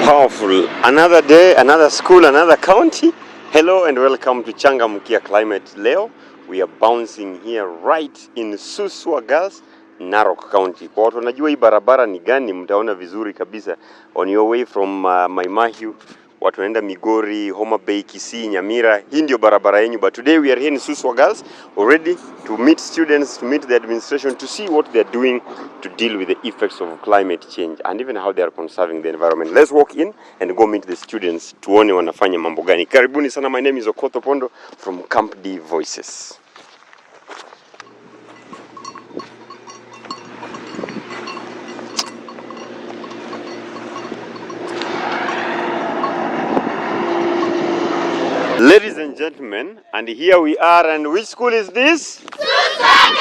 Powerful. Another day, another school, another county. Hello and welcome to Changamkia Climate. Leo, we are bouncing here right in Suswa Girls, Narok County. Kwa watu wanajua hii barabara ni gani, mtaona vizuri kabisa. On your way from Maimahiu, watu wanaenda Migori, Homa Bay, Kisii, Nyamira. Hii ndio barabara yenyu. But today we are here in Suswa Girls, already to meet students, to meet the administration, to see what they are doing to deal with the effects of climate change and even how they are conserving the environment. Let's walk in and go meet the students, tuone wanafanya mambo gani. Karibuni sana, my name is Okoto Pondo from Camp D Voices. Ladies and gentlemen, and here we are, and which school is this? Suswa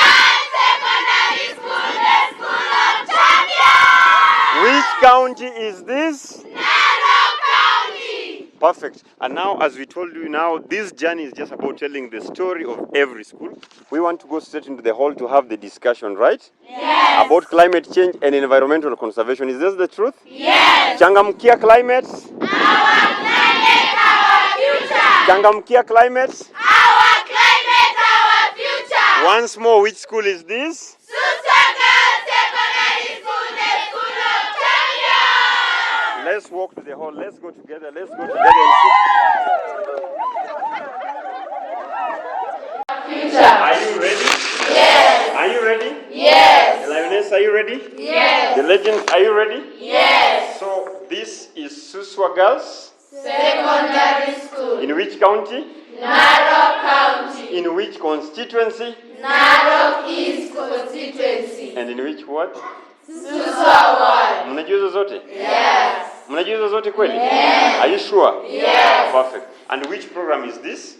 Secondary School, the School of Champions! Which county is this? Narok County! Perfect. And now, as we told you now, this journey is just about telling the story of every school. We want to go straight into the hall to have the discussion, right? Yes! About climate change and environmental conservation. Is this the truth? Yes! Changamkia Climate? Our climate, our future! Changamkia Climate? Our climate, our future! Once more, which school is this? Suswa Secondary School, the School of Champions! Let's walk to the hall. Let's go together. Let's go together and Future! Are you ready? Yes! Are you ready? Yes! The Lioness, are you ready? Yes! The Legends, are you ready? Yes! So this is Suswa Girls. Secondary School, In which county? Narok County, In which constituency? Narok East Constituency, And in which ward? Suswa Ward. Mnajua hizo zote? Yes. Mnajua hizo zote kweli? Yes. Are you sure? Yes. Perfect. And which program is this?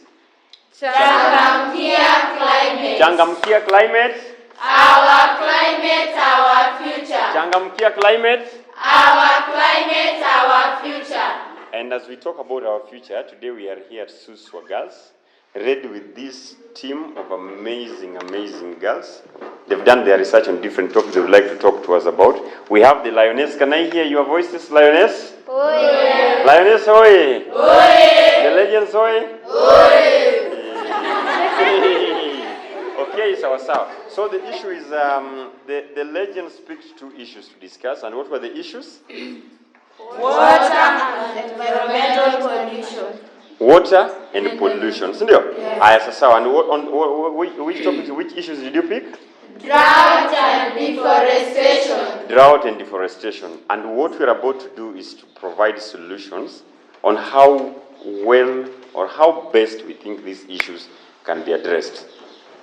Changamkia Climate. Changamkia Climate. Our climate, our future. Changamkia Climate. Our climate, our future. And as we talk about our future, today we are here at Suswa Girls, ready with this team of amazing girls. They've done their research on different topics they would like to talk to us about. We have the Lioness. Can I hear your voices, Lioness? Oye. Lioness, hoy! Oye. The Legends, hoy! Oye. Okay, sawa. So the issue is, the Legends picked two issues to discuss. And what were the issues? Water and environmental pollution. Water and pollution. Sindio? Aya, sawa. And which topics, which issues did you pick? Drought and deforestation. Drought and deforestation. And what we're about to do is to provide solutions on how well or how best we think these issues can be addressed.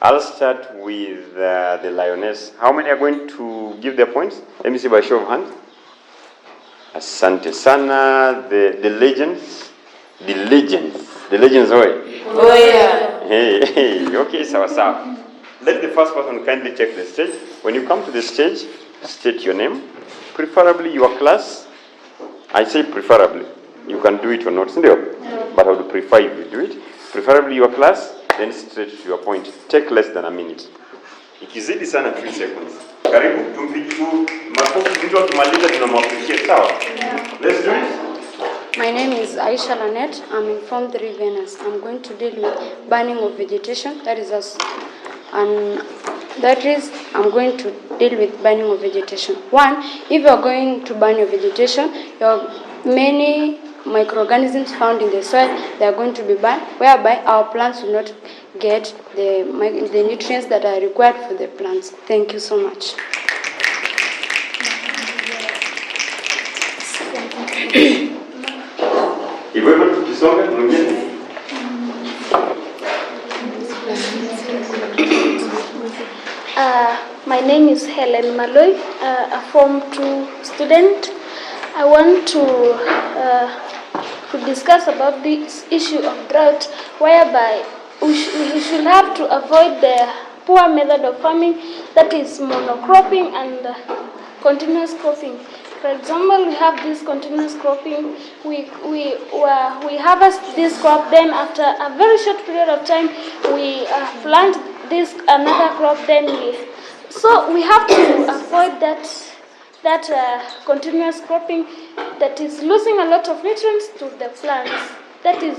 I'll start with the Lioness. How many are going to give their points? Let me see by show of hands. Asante sana. The Legends. The Legends, oi. Oh yeah. Hey, okay, sawa. Let the first person kindly check the stage. When you come to the stage, state your name, preferably your class. I say preferably. You can do it or not, but I would prefer if you do it. Preferably your class, then straight to your point. Take less than a minute. Ikizidi sana 3 seconds. Karibu, tumpigiu makofi mtu akimaliza tunamwapikia, sawa? Let's do it. My name is Aisha Lanet. I'm in Form 3 Venus. I'm going to deal with burning of vegetation. I'm going to deal with burning of vegetation. One, if you are going to burn your vegetation, your many microorganisms found in the soil, they are going to be burned, whereby our plants will not get the nutrients that are required for the plants. Thank you so much. My name is Helen Malloy, a Form 2 student. I want to discuss about this issue of drought, whereby we should have to avoid the poor method of farming, that is monocropping and continuous cropping. For example, we have this continuous cropping. We harvest this crop, then after a very short period of time, we plant this another crop. So we have to avoid that continuous cropping. that is losing a lot of nutrients to the plants. That is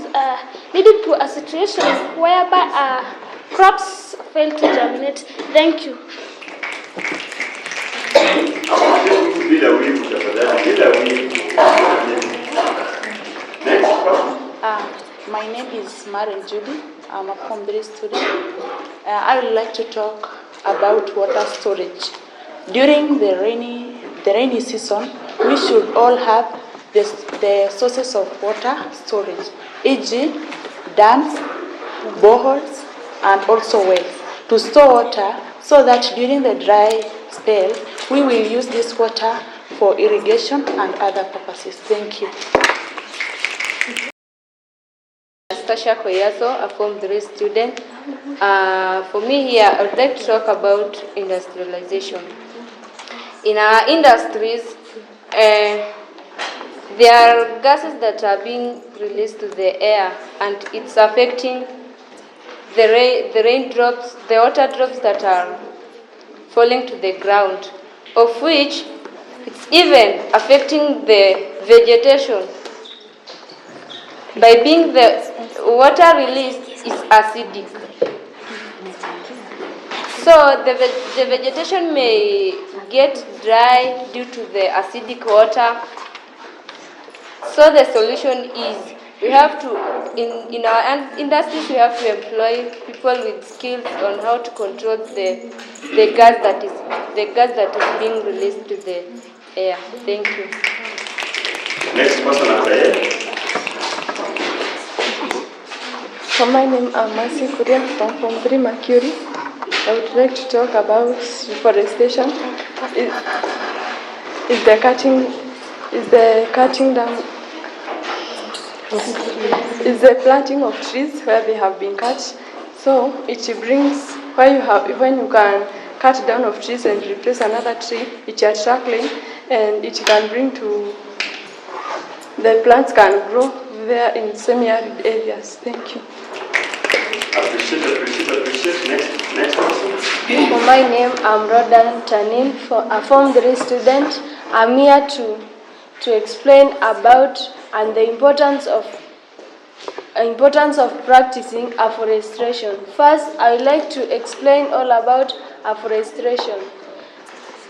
leading to a situation whereby crops fail to germinate. Thank you. My name is Maren Judy. I'm a Form 3 student. I would like to talk about water storage. During the rainy season, we should all have the sources of water storage, e.g., dams, boreholes, and also wells, to store water so that during the dry spell, we will use this water for irrigation and other purposes. Thank you. Stasha Koyaso, a Form 3 student. For me here, I would like to talk about industrialization. In our industries, there are gases that are being released to the air, and it's affecting the raindrops, the water drops that are falling to the ground, of which it's even affecting the vegetation. By being the water released is acidic. So the vegetation may get dry due to the acidic water. So the solution is we have to, in our industries, we have to employ people with skills on how to control the gas that is being released to the air. Thank you. Next person after you. So my name is Mercy Kurian from Form 3 Mercury. I would like to talk about reforestation. Is the planting of trees where they have been cut. So it brings when you can cut down of trees and replace another tree, it attracts rain and it can bring to the plants can grow there in semi-arid areas. Thank you. Appreciate. Next person. For my name, I'm Rodan Tanin, a Form 3 student. I'm here to explain about and the importance of practicing afforestation. First, I would like to explain all about afforestation.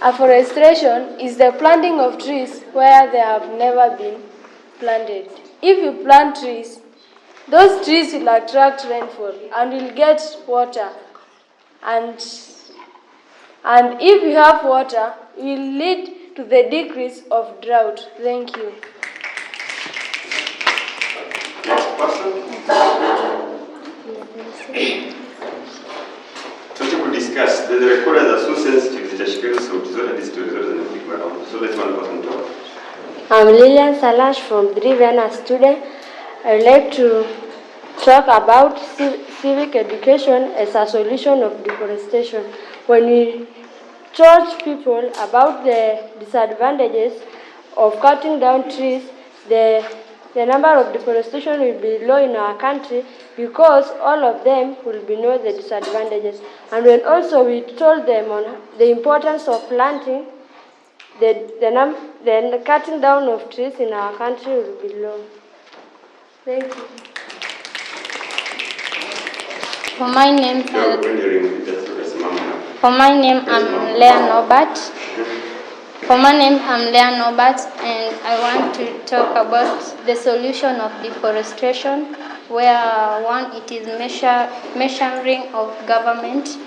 Afforestation is the planting of trees where they have never been planted. If you plant trees, those trees will attract rainfall and will get water. And if you have water, it will lead to the decrease of drought. Thank you. Next person. Tunacho kudiscuss. The recorders are so sensitive zitashikana sauti zote hadi stories zote zinapigwa round. So let one person talk. I'm Lilian Salash from 3 Vienna student. I would like to talk about civic education as a solution of deforestation. When we taught people about the disadvantages of cutting down trees, the number of deforestation will be low in our country because all of them will be know the disadvantages. And when also we told them on the importance of planting, the cutting down of trees in our country will be low. Thank you. For my name, I'm Leah Norbert. And I want to talk about the solution of deforestation, where one, it is measuring of government.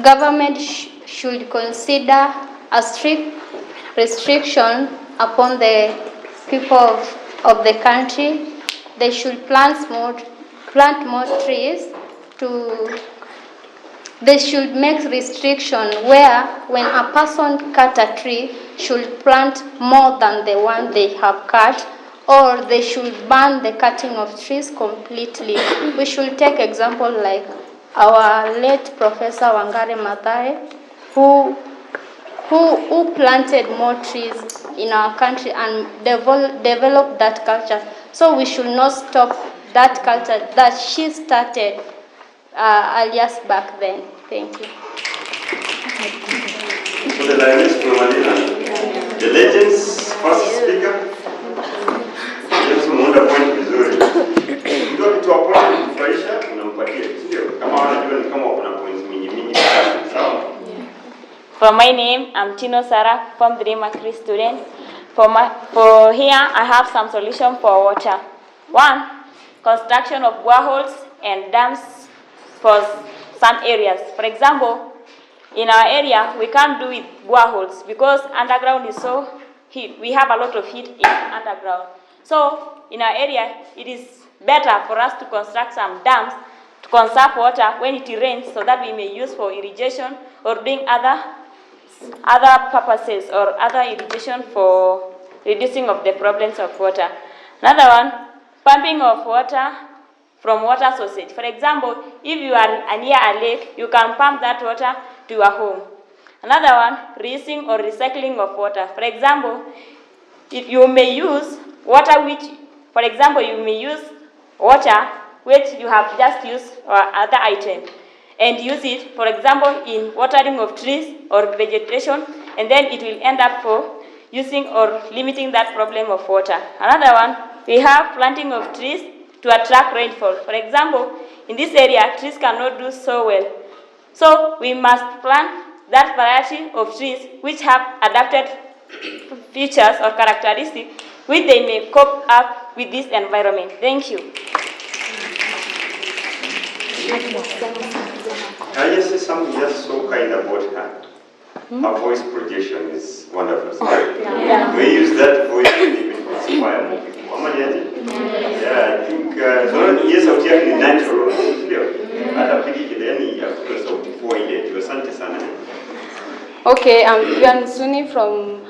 Government should consider a strict restriction upon the people of the country. They should plant more trees. They should make restriction where when a person cut a tree, should plant more than the one they have cut, or they should ban the cutting of trees completely. We should take example like our late Professor Wangari Maathai, who planted more trees in our country and developed that culture. So we should not stop that culture that she started alias back then. Thank you. So the lioness from Manila, the legends first speaker. For my name, I'm Tino Sarah, Form 3 Macri student. For here, I have some solution for water. 1. Construction of boreholes and dams for some areas. For example, in our area, we can't do with boreholes because underground is so heat. We have a lot of heat in underground. So, in our area, it is better for us to construct some dams to conserve water when it rains so that we may use for irrigation or doing other purposes or other irrigation for reducing of the problems of water. Another one, pumping of water from water sources. For example, if you are near a lake, you can pump that water to your home. Another one, reusing or recycling of water. For example, if you may use water which, for example, you may use water which you have just used or other item and use it, for example, in watering of trees or vegetation, and then it will end up for using or limiting that problem of water. Another one, we have planting of trees to attract rainfall. For example, in this area, trees cannot do so well. So we must plant that variety of trees which have adapted features or characteristics which they may cope up with this environment. Thank you. I just say something just so kind about her. Her voice projection is wonderful. We use that voice to even inspire more people. Yeah, I think yes, sauti yake ni natural, ndio. Hata pili kideni ya kutoa sauti kwa ile tu. Asante sana. Okay, I'm Vivian Suni from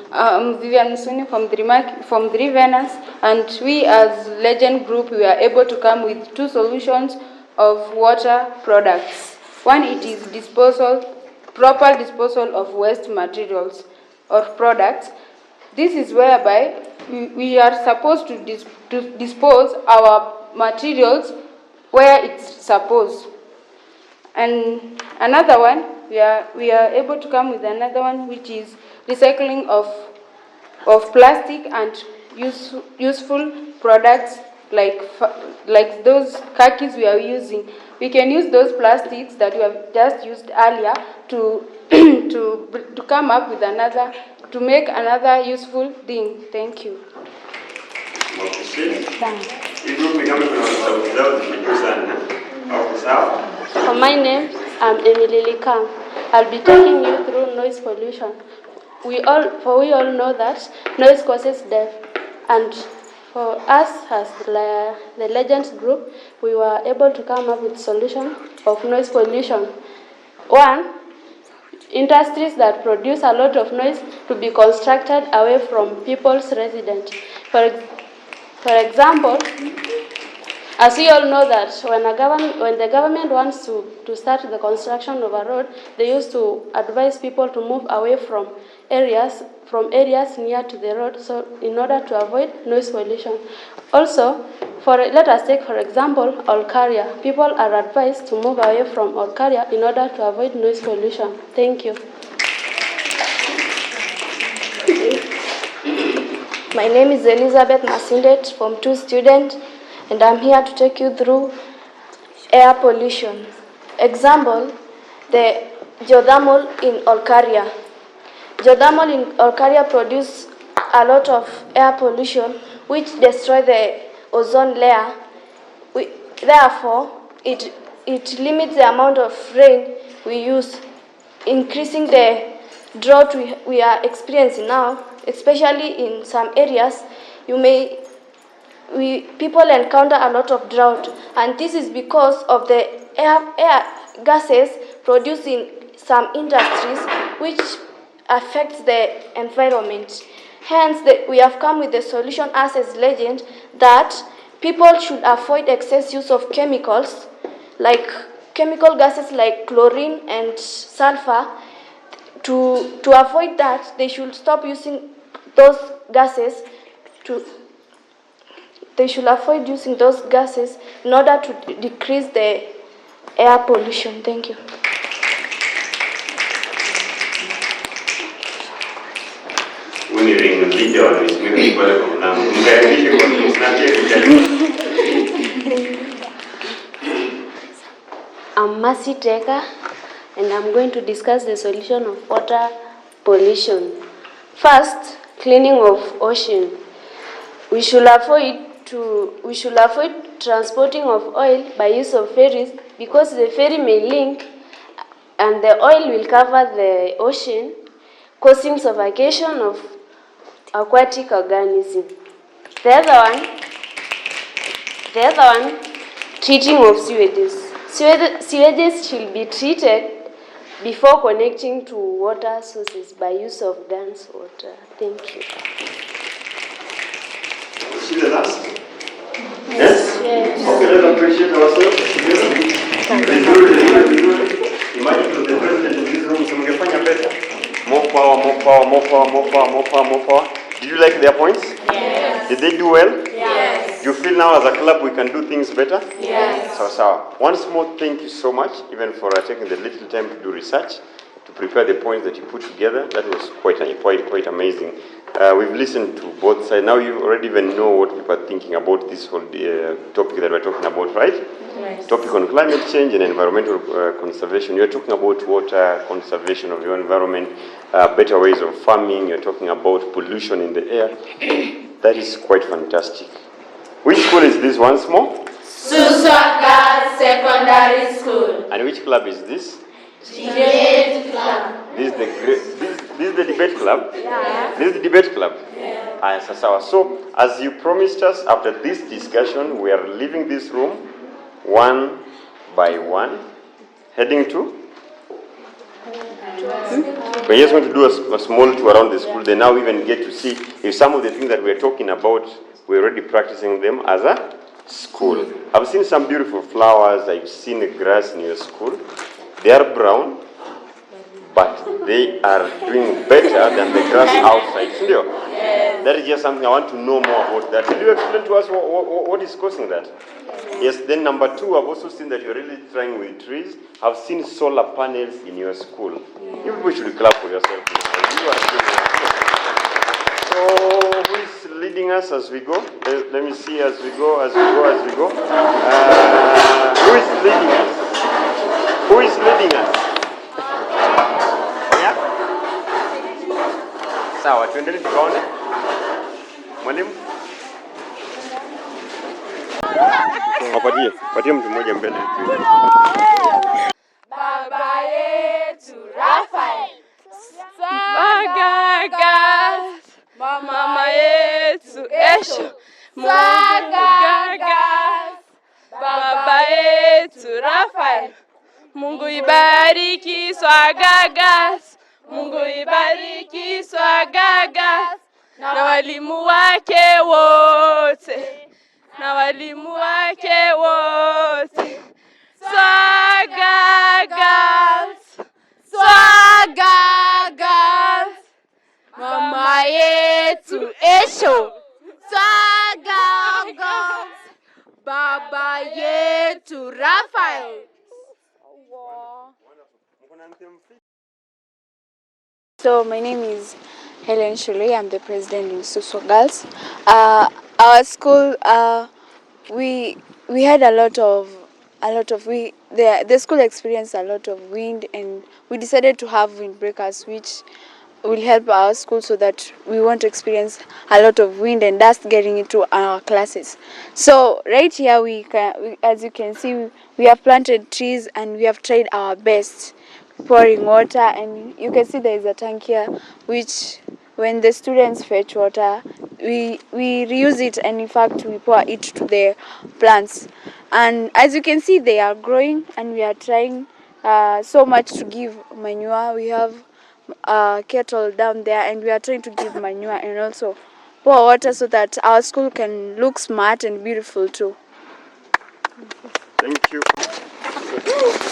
Three Venus, and we as Legend Group, we are able to come with 2 solutions of water products. One, it is proper disposal of waste materials or products. This is whereby we are supposed to dispose our materials where it's supposed. And another one, we are able to come with another one, which is recycling of plastic and useful products like those khakis we are using. We can use those plastics that we have just used earlier to come up with another, to make another useful thing. Thank you. For my name, I'm Emily Likam. I'll be taking you through noise pollution. We all know that noise causes death, and for us as the Legends Group, we were able to come up with solution of noise pollution. 1, industries that produce a lot of noise to be constructed away from people's residence. For example, as we all know that when the government wants to start the construction of a road, they used to advise people to move away from areas near to the road, so in order to avoid noise pollution. Also, let us take for example Olkaria. People are advised to move away from Olkaria in order to avoid noise pollution. Thank you. My name is Elizabeth Masindet, Form 2 student, and I'm here to take you through air pollution. Example, the geothermal in Olkaria. Geothermal in Olkaria produce a lot of air pollution which destroy the ozone layer. Therefore, it limits the amount of rain we use, increasing the drought we are experiencing now, especially in some areas. People encounter a lot of drought, and this is because of the air gases produced in some industries which affects the environment. Hence, we have come with the solution as Legend that people should avoid excess use of chemicals, like chemical gases like chlorine and sulfur. To avoid that, they should stop using those gases. They should avoid using those gases in order to decrease the air pollution. Thank you. I'm Mercy Teka, and I'm going to discuss the solution of water pollution. First, cleaning of ocean. We should avoid transporting of oil by use of ferries because the ferry may leak and the oil will cover the ocean, causing suffocation of aquatic organisms. The other one, treating of sewages. Sewages should be treated before connecting to water sources by use of dance water. Thank you. Is she the last? Yes? Yes. Okay, let's appreciate ourselves together. Vizuri. Imagine to the president in this room, mngefanya better. More power, more power, more power, more power, more power, more power. Did you like their points? Yes. Did they do well? Yes. Do you feel now as a club we can do things better? Yes. So. Once more, thank you so much, even for taking the little time to do research, to prepare the points that you put together. That was quite amazing. We've listened to both sides. Now you already even know what people are thinking about this whole topic that we're talking about, right? Yes. Topic on climate change and environmental conservation. You're talking about water, conservation of your environment, better ways of farming. You're talking about pollution in the air. That is quite fantastic. Which school is this once more? Suswa Girls Secondary School. And which club is this? Debate Club. This is the debate club? Yeah. This is the debate club? Yeah. So, as you promised us, after this discussion, we are leaving this room one by one, heading to? We just want to do a small tour around the school. They now even get to see if some of the things that we're talking about, we're already practicing them as a school. I've seen some beautiful flowers. I've seen the grass in your school. They are brown, but they are doing better than the grass outside. Yes. That is just something I want to know more about that. Will you explain to us what is causing that? Yes, then number two, I've also seen that you're really trying with trees. I've seen solar panels in your school. You people should clap for yourself. You are doing it. So, who is leading us as we go? Let me see as we go. Who is leading us? Who is leading us? Yeah? Sawa, tuendelee tukaone. Mwalimu? Wapatie mtu mmoja mbele. Baba yetu Rafael. Swagagas, mama yetu Esho. Swagagas, baba yetu Rafael. Mungu ibariki Swagagas, Mungu ibariki Swagagas, na walimu wake wote, Swagagas, mama yetu Esho. Swagagas, Baba yetu Rafael. So my name is Helen Shule. I'm the president in Suswa Girls. Our school, we had the school experienced a lot of wind, and we decided to have windbreakers, which will help our school so that we won't experience a lot of wind and dust getting into our classes. So right here, as you can see, we have planted trees and we have tried our best pouring water, and you can see there is a tank here which when the students fetch water, we reuse it, and in fact we pour it to the plants. And as you can see, they are growing, and we are trying so much to give manure. We have a kettle down there, and we are trying to give manure and also pour water so that our school can look smart and beautiful too. Thank you.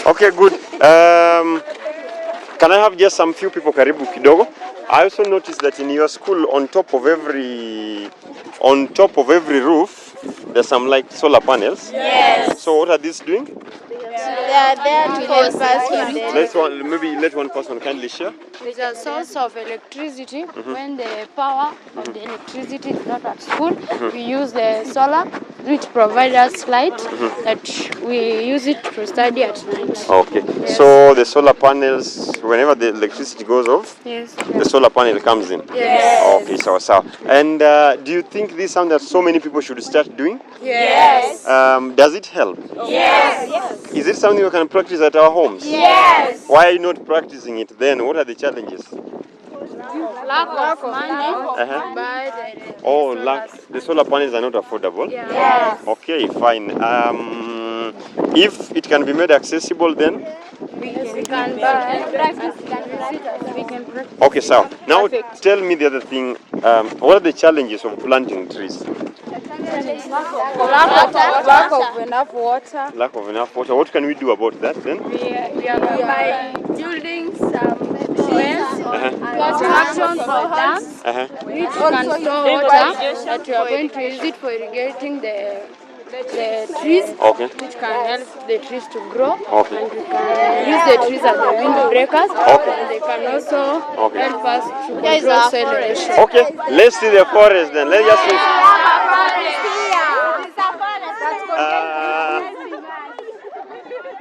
Okay, good. Can I have just some few people karibu kidogo? I also noticed that in your school, on top of every roof, there's some like solar panels. Yes. So what are these doing? They are there to help us with Let one person kindly share. It's a source of electricity. When the power of the electricity is not at school, we use the solar. which provide us light that we use it to study at night. Okay. Yes. So the solar panels, whenever the electricity goes off, Yes. the solar panel comes in? Yes. Okay, so. And do you think this is something that so many people should start doing? Yes. Does it help? Yes. Is it something we can practice at our homes? Yes. Why are you not practicing it then? What are the challenges? Lack of money. Oh, the solar panels are not affordable? Yes. Okay, fine. If it can be made accessible then? We can practice. We can practice. Okay, so now tell me the other thing. What are the challenges of planting trees? Lack of enough water. Lack of enough water. What can we do about that then? We are by building some wells or construction for dams, which can store water that we are going to use it for irrigating the trees, Okay. which can help the trees to grow. Okay. And we can use the trees as the windbreakers. Okay. And they can also help us to control soil erosion. Okay, let's see the forest then. Let's just see.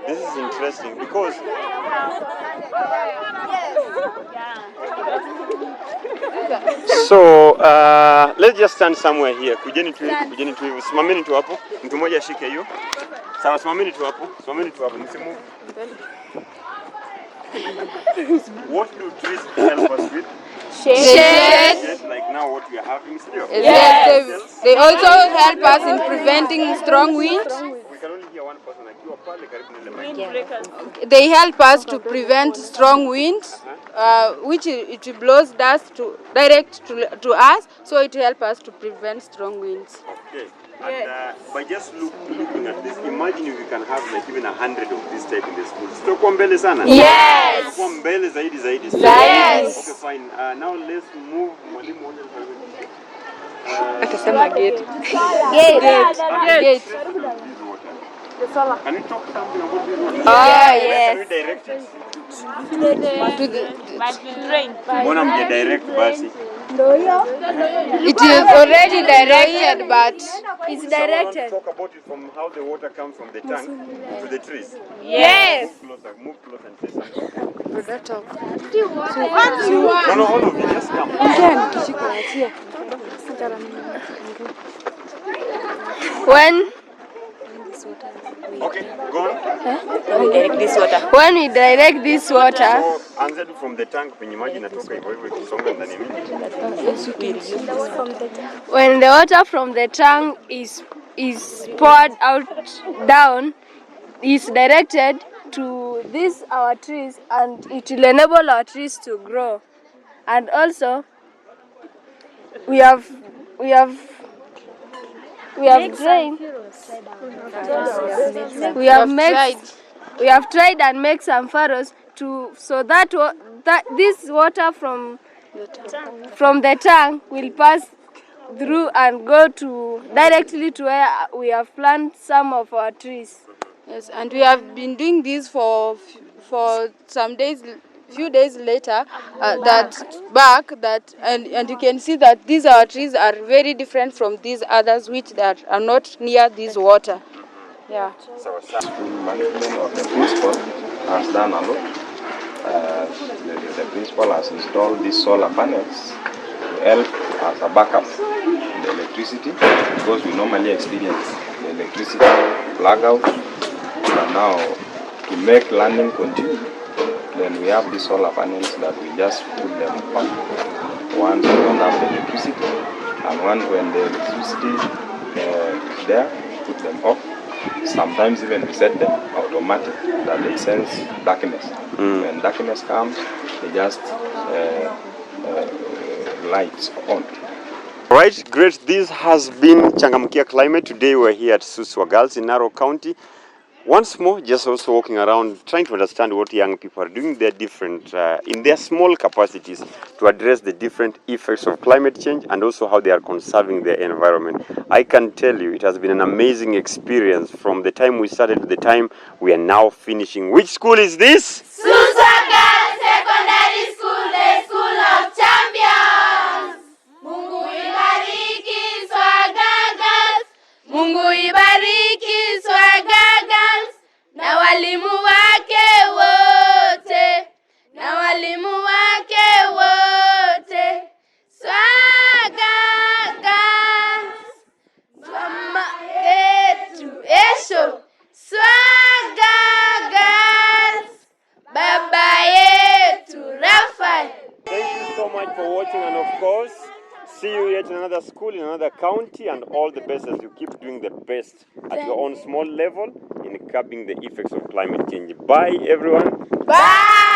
This is interesting because so let's just stand somewhere here. Kujeni tu hivi. Simameni tu hapo. Mtu mmoja ashike hiyo. Sawa, simameni tu hapo. Msimu. What do trees help us with? Shade. Like now what we are having still. Yes. They also help us in preventing strong wind. We can only hear one person like you are pale karibu na ile. They help us to prevent strong winds, which it blows dust direct to us, so it helps us to prevent strong winds. Okay. And by just looking at this, imagine if we can have like even 100 of this type in the schools. Tutakuwa mbele sana? Yes. Tutakuwa mbele zaidi. Yes. Okay, fine. Now let's move. Mwalimu moja Atasema gate. Gate. Can you talk something about this one? Yes. Can we direct it? To the Mbona mje direct basi? It is already directed, but It's Someone directed. talk about it from how the water comes from the tank to the trees. yes. Move closer and say something. No, all of you, just come. When Okay, go on. when we direct this water, So, answer from the tank penye maji inatoka hivyo hivyo ikisonga ndani ya miji. when the water from the tank is poured out down, is directed to these our trees, and it will enable our trees to grow. And also we have drained. We have tried and make some furrows so that this water from the tank will pass through and go directly to where we have planted some of our trees. Yes, and we have been doing this for some days. Few days later, and you can see that these our trees are very different from these others which that are not near this water. Yeah. School management or the principal has done a lot. The principal has installed these solar panels to help as a backup in the electricity, because we normally experience the electricity blackout. But now, to make learning continue, then we have these solar panels that we just put them on. Once we don't have the electricity, and one when the electricity is there, put them off. Sometimes even we set them automatic, that they sense darkness. When darkness comes, they just lights on. Right, great. This has been Changamkia Climate. Today we're here at Suswa Girls in Narok County. Once more, just also walking around, trying to understand what young people are doing. They're different in their small capacities to address the different effects of climate change and also how they are conserving their environment. I can tell you, it has been an amazing experience from the time we started to the time we are now finishing. Which school is this? Suswa Girls Secondary School, the school of champions. Mungu ibariki Swaga Girls. Mungu see you yet in another school, in another county, and all the best as you keep doing the best at your own small level in curbing the effects of climate change. Bye, everyone. Bye.